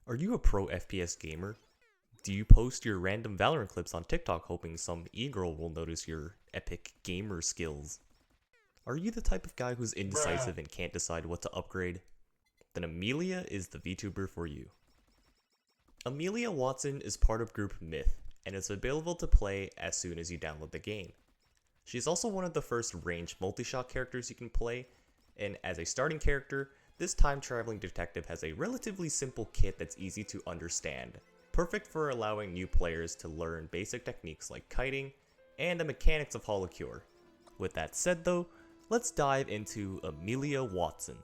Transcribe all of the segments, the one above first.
Are you a pro FPS gamer? Do you post your random Valorant clips on TikTok hoping some e-girl will notice your epic gamer skills? Are you the type of guy who's indecisive and can't decide what to upgrade? Then Amelia is the VTuber for you. Amelia Watson is part of group Myth and is available to play as soon as you download the game. She's also one of the first ranged multishot characters you can play, and as a starting character, this time-traveling detective has a relatively simple kit that's easy to understand, perfect for allowing new players to learn basic techniques like kiting and the mechanics of Holocure. With that said though, let's dive into Amelia Watson.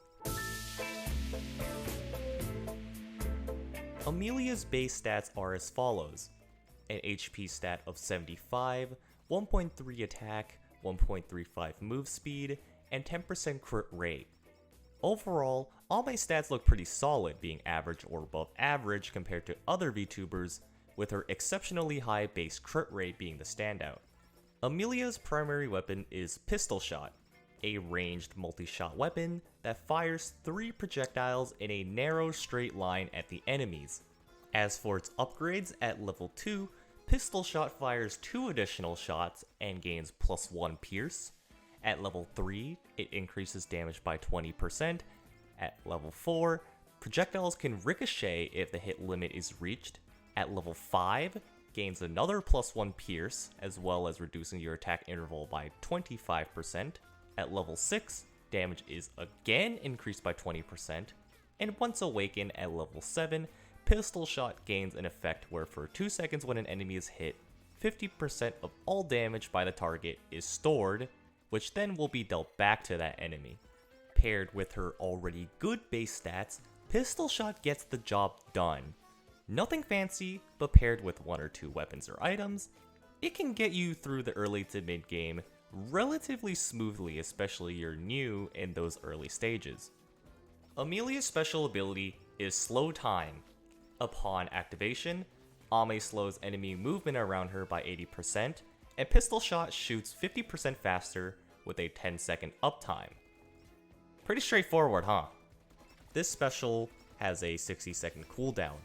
Amelia's base stats are as follows: an HP stat of 75, 1.3 attack, 1.35 move speed, and 10% crit rate. Overall, all my stats look pretty solid, being average or above average compared to other VTubers, with her exceptionally high base crit rate being the standout. Amelia's primary weapon is Pistol Shot, a ranged multi-shot weapon that fires 3 projectiles in a narrow straight line at the enemies. As for its upgrades, at level 2, Pistol Shot fires 2 additional shots and gains +1 pierce. At level 3, it increases damage by 20%. At level 4, projectiles can ricochet if the hit limit is reached. At level 5, gains another +1 pierce, as well as reducing your attack interval by 25%. At level 6, damage is again increased by 20%. And once awakened at level 7, Pistol Shot gains an effect where for 2 seconds when an enemy is hit, 50% of all damage by the target is stored, which then will be dealt back to that enemy. Paired with her already good base stats, Pistol Shot gets the job done. Nothing fancy, but paired with 1 or 2 weapons or items, it can get you through the early to mid game relatively smoothly, especially you're new in those early stages. Amelia's special ability is Slow Time. Upon activation, Ame slows enemy movement around her by 80%, and Pistol Shot shoots 50% faster with a 10-second uptime. Pretty straightforward, huh? This special has a 60-second cooldown,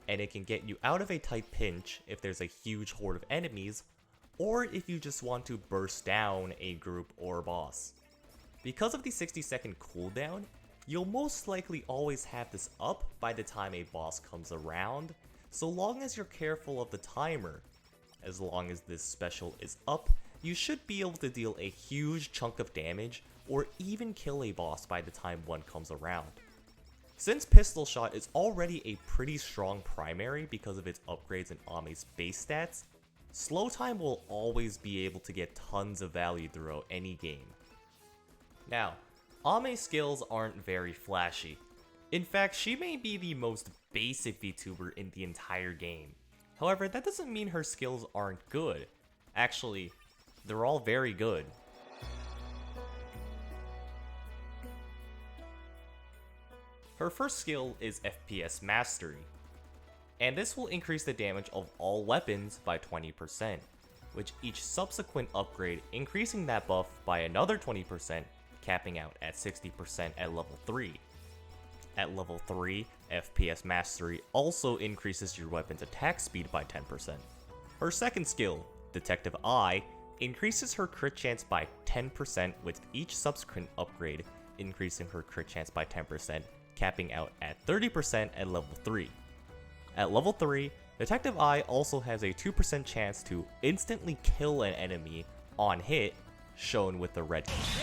and it can get you out of a tight pinch if there's a huge horde of enemies, or if you just want to burst down a group or boss. Because of the 60-second cooldown, you'll most likely always have this up by the time a boss comes around, so long as you're careful of the timer. As long as this special is up, you should be able to deal a huge chunk of damage or even kill a boss by the time one comes around. Since Pistol Shot is already a pretty strong primary because of its upgrades and Ame's base stats, Slow Time will always be able to get tons of value throughout any game. Now, Ame's skills aren't very flashy. In fact, she may be the most basic VTuber in the entire game. However, that doesn't mean her skills aren't good. Actually, they're all very good. Her first skill is FPS Mastery, and this will increase the damage of all weapons by 20%, with each subsequent upgrade increasing that buff by another 20%, capping out at 60% at level 3. At level 3, FPS Mastery also increases your weapon's attack speed by 10%. Her second skill, Detective Eye, increases her crit chance by 10% with each subsequent upgrade, increasing her crit chance by 10%, capping out at 30% at level 3. At level 3, Detective Eye also has a 2% chance to instantly kill an enemy on hit, shown with the red key.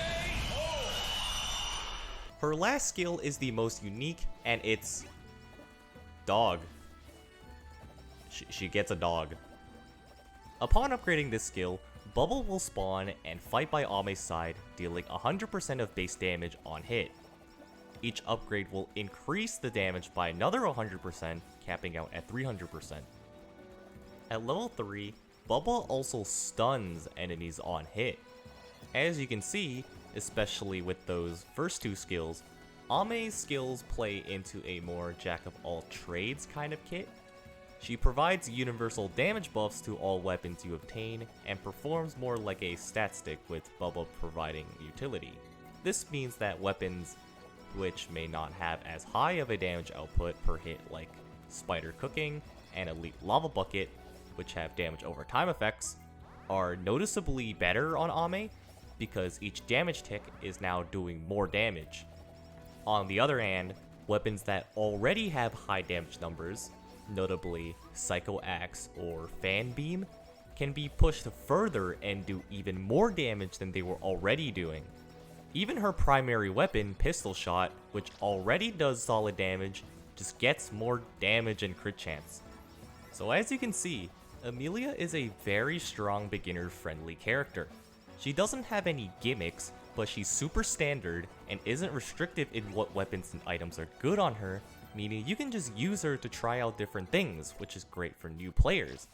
Her last skill is the most unique, and it's Dog. She gets a dog. Upon upgrading this skill, Bubble will spawn and fight by Ame's side, dealing 100% of base damage on hit. Each upgrade will increase the damage by another 100%, capping out at 300%. At level 3, Bubble also stuns enemies on hit. As you can see, especially with those first 2 skills, Ame's skills play into a more jack-of-all-trades kind of kit. She provides universal damage buffs to all weapons you obtain, and performs more like a stat stick with Bubble providing utility. This means that weapons which may not have as high of a damage output per hit like Spider Cooking, and Elite Lava Bucket, which have damage over time effects, are noticeably better on Ame because each damage tick is now doing more damage. On the other hand, weapons that already have high damage numbers, notably Psycho Axe or Fan Beam, can be pushed further and do even more damage than they were already doing. Even her primary weapon, Pistol Shot, which already does solid damage, just gets more damage and crit chance. So as you can see, Amelia is a very strong beginner-friendly character. She doesn't have any gimmicks, but she's super standard and isn't restrictive in what weapons and items are good on her, meaning you can just use her to try out different things, which is great for new players.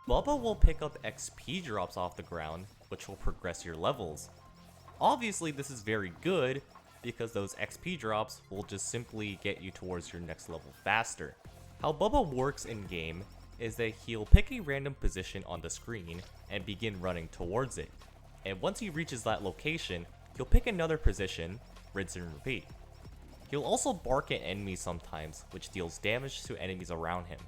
Bubba will pick up XP drops off the ground, which will progress your levels. Obviously this is very good, because those XP drops will just simply get you towards your next level faster. How Bubba works in game is that he'll pick a random position on the screen and begin running towards it. And once he reaches that location, he'll pick another position, rinse and repeat. He'll also bark at enemies sometimes, which deals damage to enemies around him.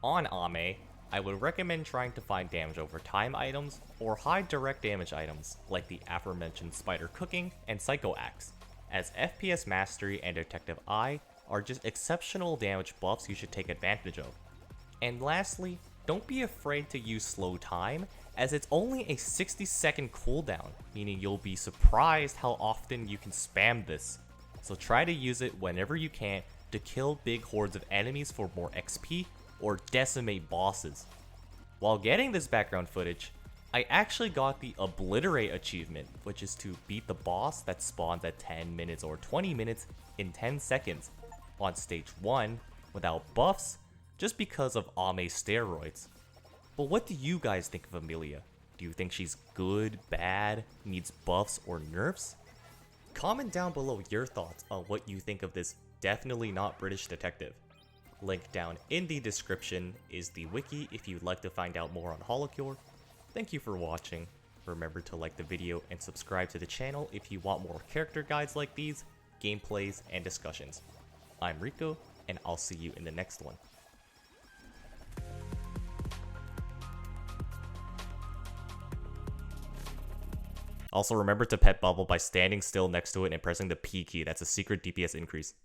On Ame, I would recommend trying to find damage over time items or high direct damage items like the aforementioned Spider Cooking and Psycho Axe, as FPS Mastery and Detective Eye are just exceptional damage buffs you should take advantage of. And lastly, don't be afraid to use slow time, as it's only a 60-second cooldown, meaning you'll be surprised how often you can spam this. So try to use it whenever you can to kill big hordes of enemies for more XP or decimate bosses. While getting this background footage, I actually got the Obliterate achievement, which is to beat the boss that spawns at 10 minutes or 20 minutes in 10 seconds on stage 1 without buffs, just because of Ame's steroids. But what do you guys think of Amelia? Do you think she's good, bad, needs buffs or nerfs? Comment down below your thoughts on what you think of this definitely not British detective. Link down in the description is the wiki if you'd like to find out more on Holocure. Thank you for watching. Remember to like the video and subscribe to the channel if you want more character guides like these, gameplays, and discussions. I'm Rico, and I'll see you in the next one. Also remember to pet Bubble by standing still next to it and pressing the P key. That's a secret DPS increase.